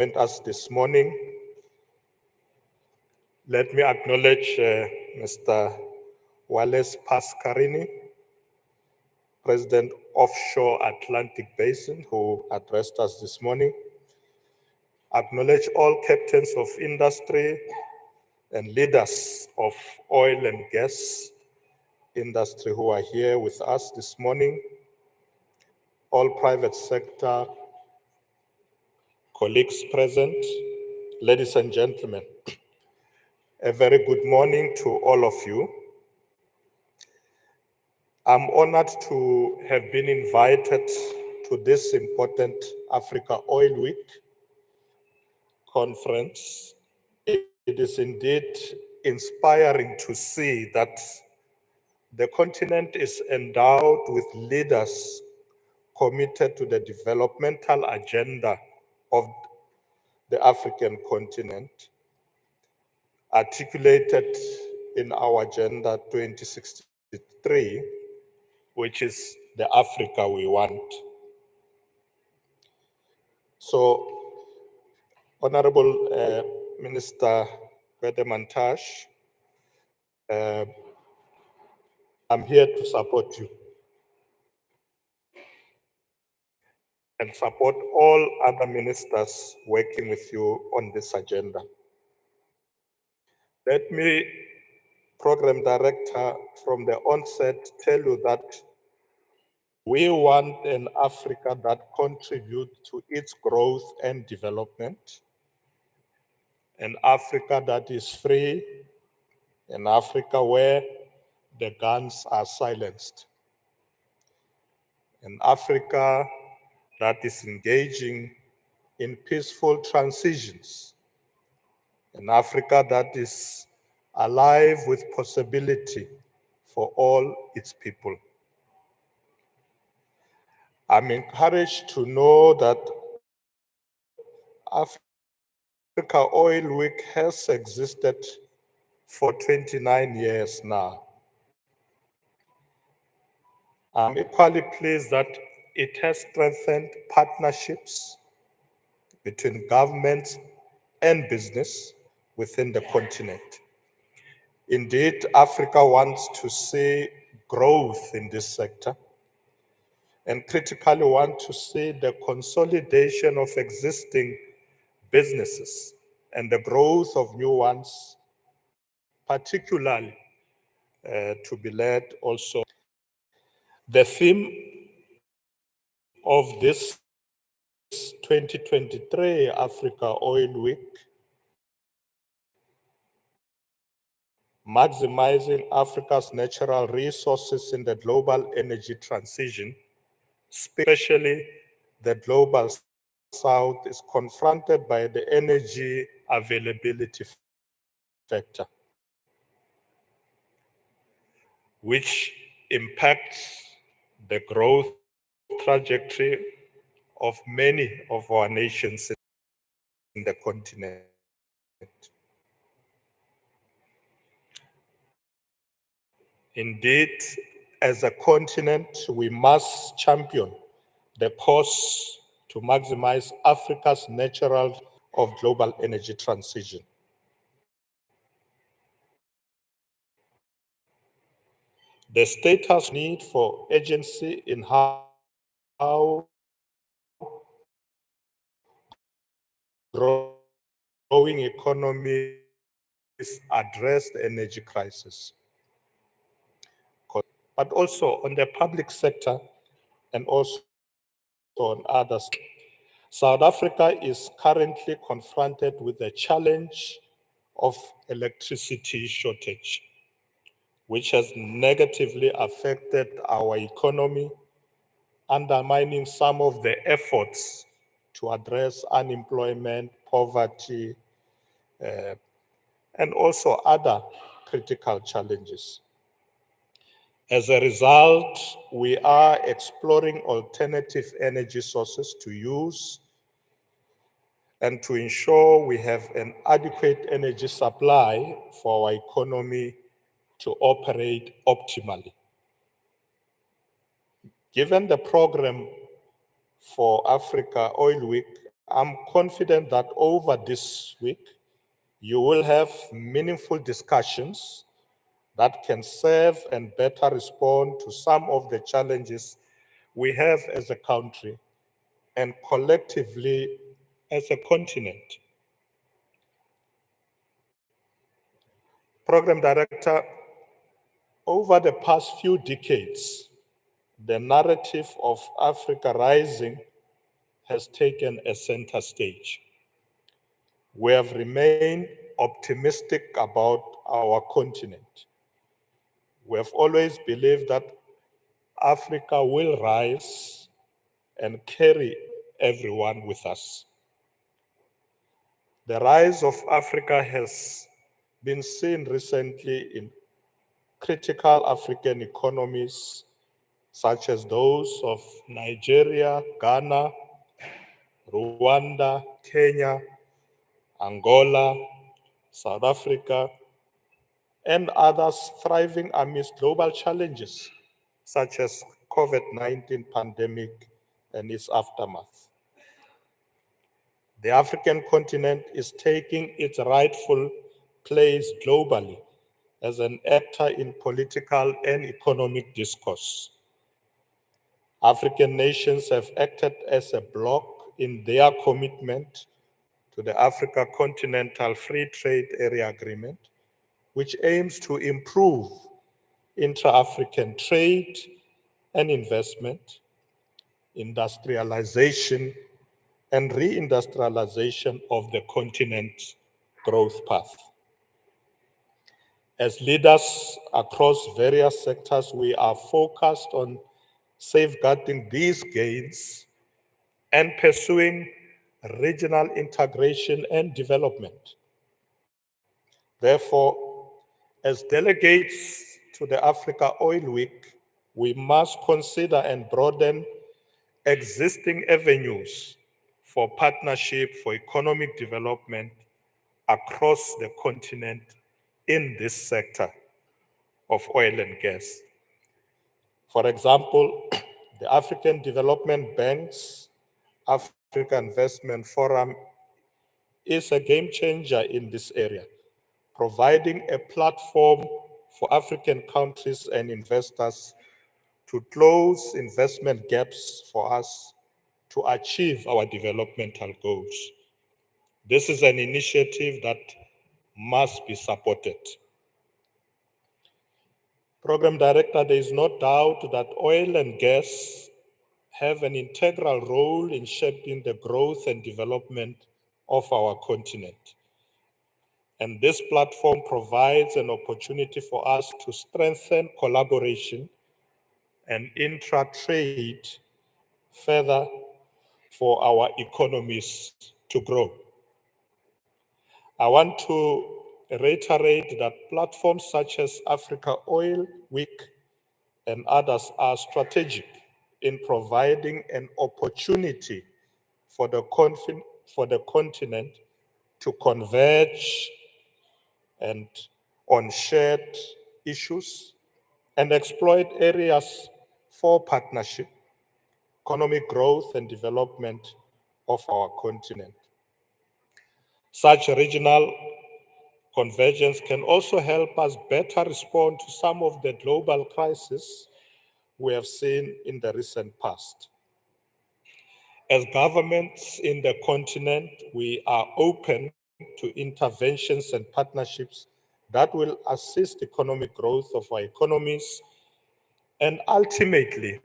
us this morning. Let me acknowledge Mr. Wallace Pascarini, President Offshore Atlantic Basin, who addressed us this morning. Acknowledge all captains of industry and leaders of oil and gas industry who are here with us this morning. All private sector colleagues present, ladies and gentlemen, a very good morning to all of you. I'm honored to have been invited to this important Africa Oil Week conference. It is indeed inspiring to see that the continent is endowed with leaders committed to the developmental agenda of the African continent, articulated in our Agenda 2063, which is the Africa we want. So, Honorable Minister Mantashe, I'm here to support you and support all other ministers working with you on this agenda. Let me, Program Director, from the onset tell you that we want an Africa that contributes to its growth and development, an Africa that is free, an Africa where the guns are silenced, an Africa that is engaging in peaceful transitions, an Africa that is alive with possibility for all its people. I'm encouraged to know that Africa Oil Week has existed for 29 years now. I'm equally pleased that it has strengthened partnerships between governments and business within the continent. Indeed, Africa wants to see growth in this sector and critically want to see the consolidation of existing businesses and the growth of new ones, particularly to be led also. The theme of this 2023 Africa Oil Week, maximizing Africa's natural resources in the global energy transition, especially the global South is confronted by the energy availability factor, which impacts the growth trajectory of many of our nations in the continent. Indeed, as a continent, we must champion the pause to maximize Africa's natural of global energy transition. The state has need for agency in how growing economies address the energy crisis, but also on the public sector and also on others. South Africa is currently confronted with the challenge of electricity shortage, which has negatively affected our economy, undermining some of the efforts to address unemployment, poverty, and also other critical challenges. As a result, we are exploring alternative energy sources to use and to ensure we have an adequate energy supply for our economy to operate optimally. Given the program for Africa Oil Week, I'm confident that over this week, you will have meaningful discussions that can serve and better respond to some of the challenges we have as a country and collectively as a continent. Program Director, over the past few decades, the narrative of Africa Rising has taken a center stage. We have remained optimistic about our continent. We have always believed that Africa will rise and carry everyone with us. The rise of Africa has been seen recently in critical African economies such as those of Nigeria, Ghana, Rwanda, Kenya, Angola, South Africa, and others thriving amidst global challenges such as COVID-19 pandemic and its aftermath. The African continent is taking its rightful place globally as an actor in political and economic discourse. African nations have acted as a bloc in their commitment to the Africa Continental Free Trade Area Agreement, which aims to improve intra-African trade and investment, industrialization, and reindustrialization of the continent's growth path. As leaders across various sectors, we are focused on safeguarding these gains and pursuing regional integration and development. Therefore, as delegates to the Africa Oil Week, we must consider and broaden existing avenues for partnership for economic development across the continent in this sector of oil and gas. For example, the African Development Bank's Africa Investment Forum is a game changer in this area, providing a platform for African countries and investors to close investment gaps for us to achieve our developmental goals. This is an initiative that must be supported. Program Director, there is no doubt that oil and gas have an integral role in shaping the growth and development of our continent. And this platform provides an opportunity for us to strengthen collaboration and intra-trade further for our economies to grow. I want to reiterate that platforms such as Africa Oil Week and others are strategic in providing an opportunity for the continent to converge and on shared issues and exploit areas for partnership, economic growth, and development of our continent. Such regional convergence can also help us better respond to some of the global crises we have seen in the recent past. As governments in the continent, we are open to interventions and partnerships that will assist economic growth of our economies and ultimately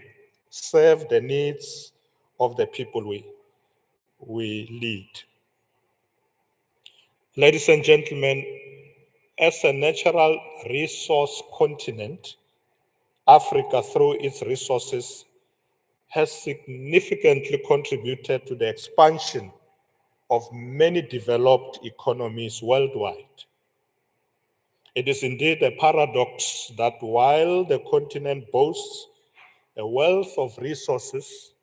serve the needs of the people we lead. Ladies and gentlemen, as a natural resource continent, Africa, through its resources, has significantly contributed to the expansion of many developed economies worldwide. It is indeed a paradox that while the continent boasts a wealth of resources,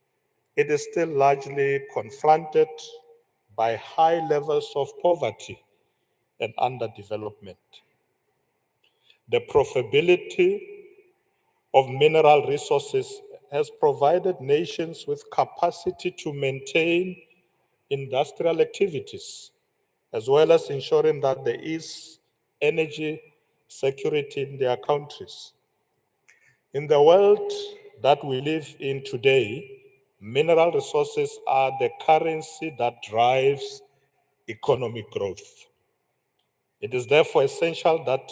it is still largely confronted by high levels of poverty and underdevelopment. The profitability of mineral resources has provided nations with capacity to maintain industrial activities, as well as ensuring that there is energy security in their countries. In the world that we live in today, mineral resources are the currency that drives economic growth. It is therefore essential that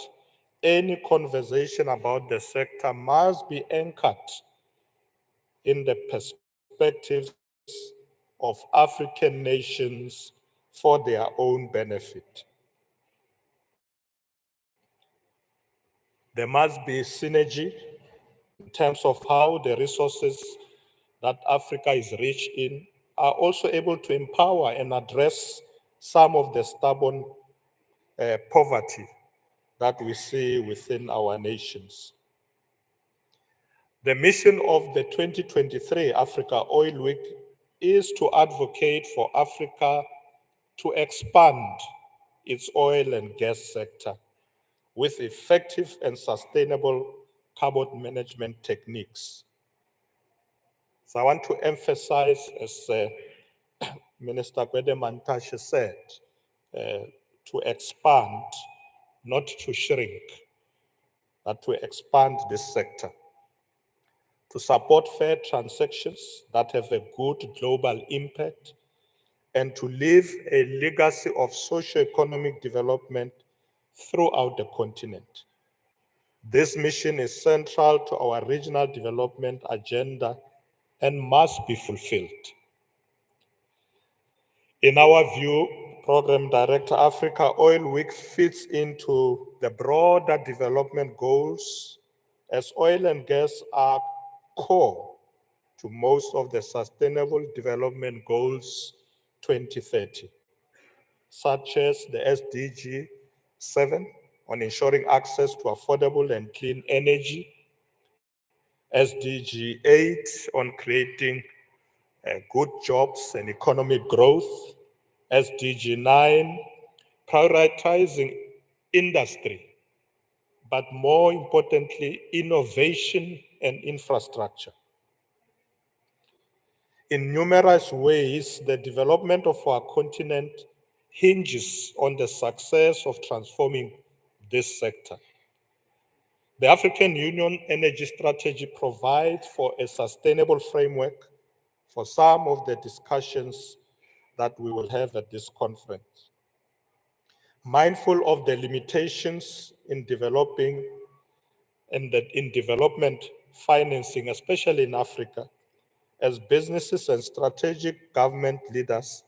any conversation about the sector must be anchored in the perspectives of African nations for their own benefit. There must be synergy in terms of how the resources that Africa is rich in are also able to empower and address some of the stubborn poverty that we see within our nations. The mission of the 2023 Africa Oil Week is to advocate for Africa to expand its oil and gas sector with effective and sustainable carbon management techniques. So I want to emphasize, as Minister Gwede Mantashe said, to expand, not to shrink, but to expand this sector, to support fair transactions that have a good global impact, and to leave a legacy of socio-economic development throughout the continent. This mission is central to our regional development agenda and must be fulfilled. In our view, Program Director Africa Oil Week fits into the broader development goals as oil and gas are core to most of the Sustainable Development Goals 2030, such as the SDG 7 on ensuring access to affordable and clean energy, SDG 8 on creating good jobs and economic growth, SDG 9 prioritizing industry, but more importantly, innovation and infrastructure. In numerous ways, the development of our continent hinges on the success of transforming this sector. The African Union Energy Strategy provides for a sustainable framework for some of the discussions that we will have at this conference. Mindful of the limitations in developing and in development financing, especially in Africa, as businesses and strategic government leaders,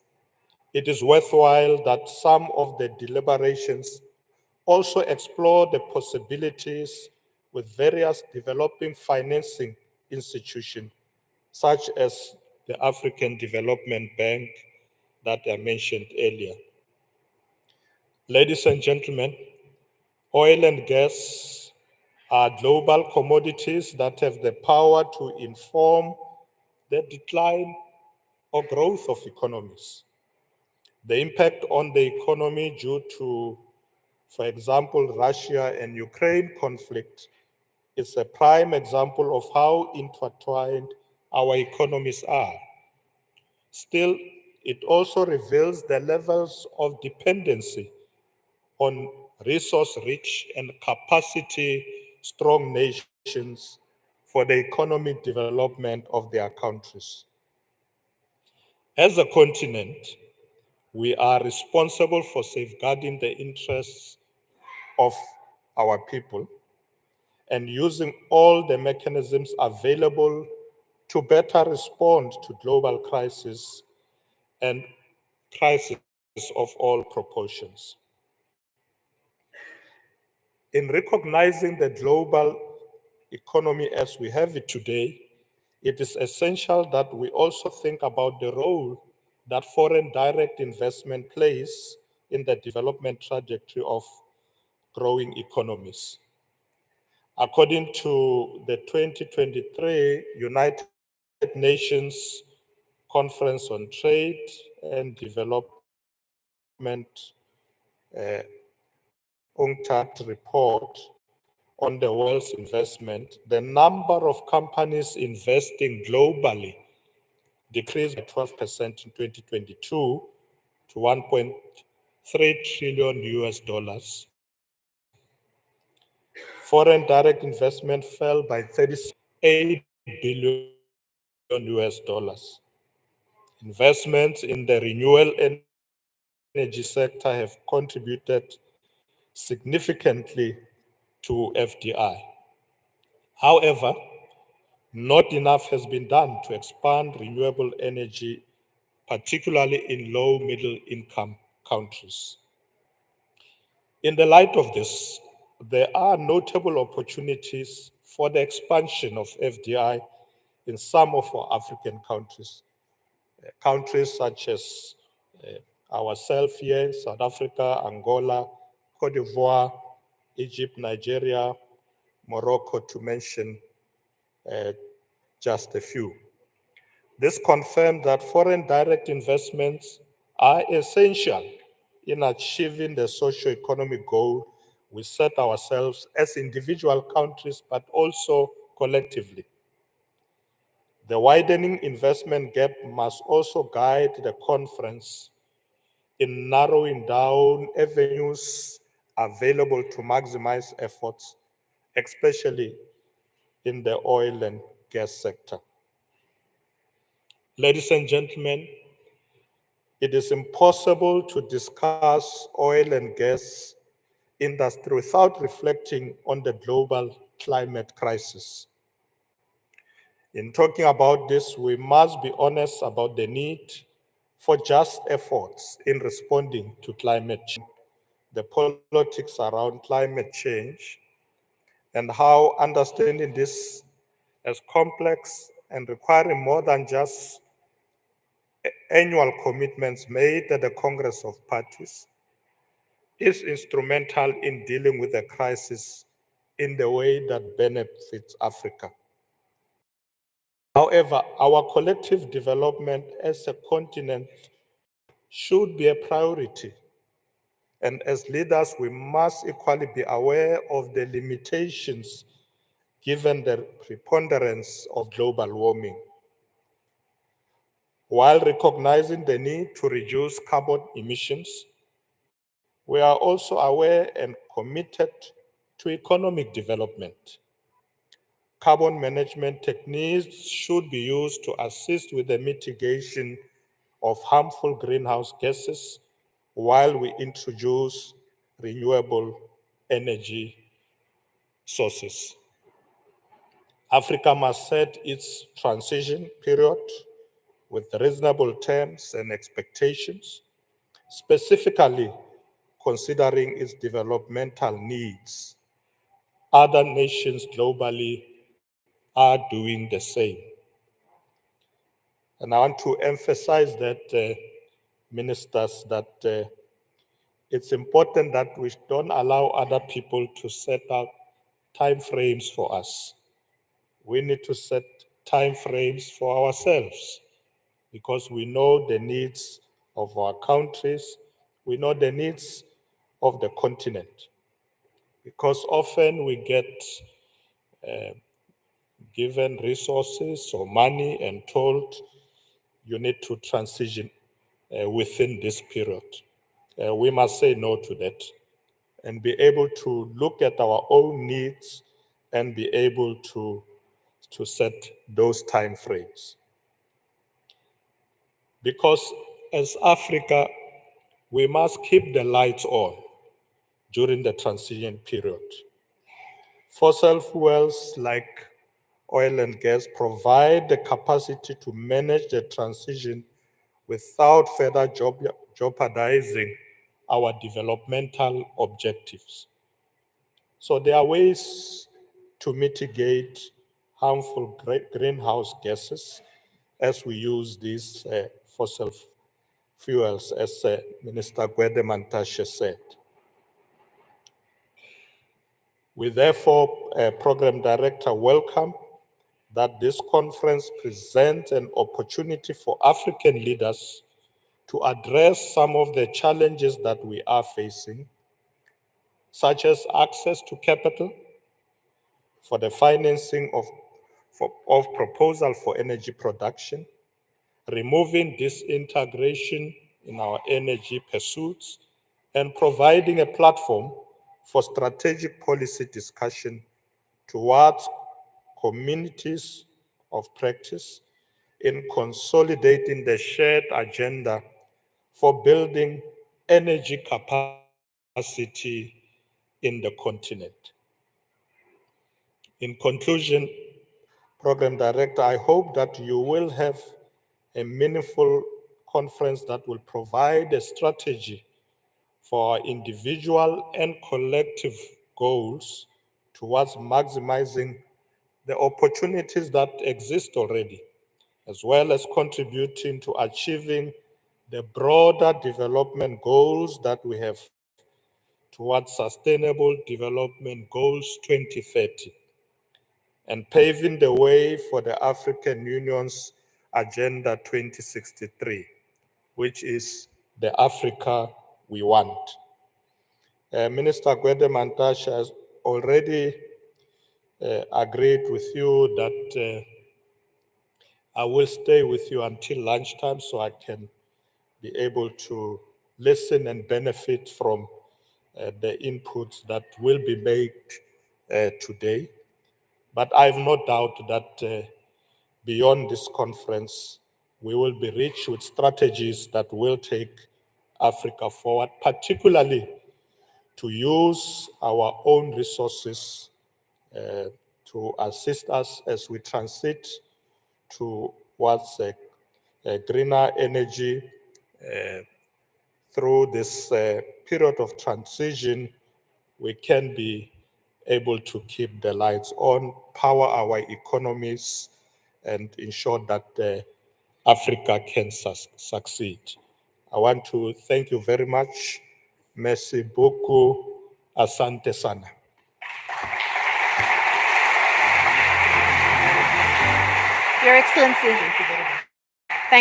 it is worthwhile that some of the deliberations also explore the possibilities with various developing financing institutions, such as the African Development Bank that I mentioned earlier. Ladies and gentlemen, oil and gas are global commodities that have the power to inform the decline or growth of economies. The impact on the economy due to, for example, Russia and Ukraine conflict is a prime example of how intertwined our economies are. Still, it also reveals the levels of dependency on resource-rich and capacity-strong nations for the economic development of their countries. As a continent, we are responsible for safeguarding the interests of our people and using all the mechanisms available to better respond to global crises and crises of all proportions. In recognizing the global economy as we have it today, it is essential that we also think about the role that foreign direct investment plays in the development trajectory of growing economies. According to the 2023 United Nations Conference on Trade and Development, UNCTAD report on the world's investment, the number of companies investing globally decreased by 12% in 2022 to 1.3 trillion US dollars. Foreign direct investment fell by 36.8 billion US dollars. Investments in the renewable energy sector have contributed significantly to FDI. However, not enough has been done to expand renewable energy, particularly in low middle income countries. In the light of this, there are notable opportunities for the expansion of FDI in some of our African countries. Countries such as ourselves here, South Africa, Angola, Cote d'Ivoire, Egypt, Nigeria, Morocco, to mention uh, just a few. This confirmed that foreign direct investments are essential in achieving the socio-economic goal we set ourselves as individual countries, but also collectively. The widening investment gap must also guide the conference in narrowing down avenues available to maximize efforts, especially in the oil and gas sector. Ladies and gentlemen, it is impossible to discuss oil and gas industry without reflecting on the global climate crisis. In talking about this, we must be honest about the need for just efforts in responding to climate change, the politics around climate change, and how understanding this as complex and requiring more than just annual commitments made at the Congress of Parties is instrumental in dealing with the crisis in the way that benefits Africa. However, our collective development as a continent should be a priority. And as leaders, we must equally be aware of the limitations given the preponderance of global warming. While recognizing the need to reduce carbon emissions, we are also aware and committed to economic development. Carbon management techniques should be used to assist with the mitigation of harmful greenhouse gases while we introduce renewable energy sources. Africa must set its transition period with reasonable terms and expectations, specifically considering its developmental needs. Other nations globally are doing the same. And I want to emphasize that, ministers, that it's important that we don't allow other people to set up time frames for us. We need to set time frames for ourselves because we know the needs of our countries, we know the needs of the continent. Because often we get given resources or money and told you need to transition within this period. We must say no to that and be able to look at our own needs and be able to set those time frames. Because as Africa, we must keep the lights on during the transition period. Fossil fuels like oil and gas provide the capacity to manage the transition without further jeopardizing our developmental objectives. So there are ways to mitigate harmful greenhouse gases as we use these fossil fuels, as Minister Gwede Mantashe said. We therefore, Program Director, welcome that this conference presents an opportunity for African leaders to address some of the challenges that we are facing, such as access to capital for the financing of proposal for energy production, removing disintegration in our energy pursuits, and providing a platform for strategic policy discussion towards communities of practice in consolidating the shared agenda for building energy capacity in the continent. In conclusion, Program Director, I hope that you will have a meaningful conference that will provide a strategy for our individual and collective goals towards maximizing the opportunities that exist already, as well as contributing to achieving the broader development goals that we have towards Sustainable Development Goals 2030, and paving the way for the African Union's Agenda 2063, which is the Africa we want. Minister Gwede Mantashe has already agreed with you that I will stay with you until lunchtime so I can be able to listen and benefit from the inputs that will be made today. But I have no doubt that beyond this conference, we will be rich with strategies that will take Africa forward, particularly to use our own resources to assist us as we transit towards a greener energy through this period of transition. We can be able to keep the lights on, power our economies, and ensure that Africa can succeed. I want to thank you very much. Merci beaucoup. Asante sana. Your Excellency.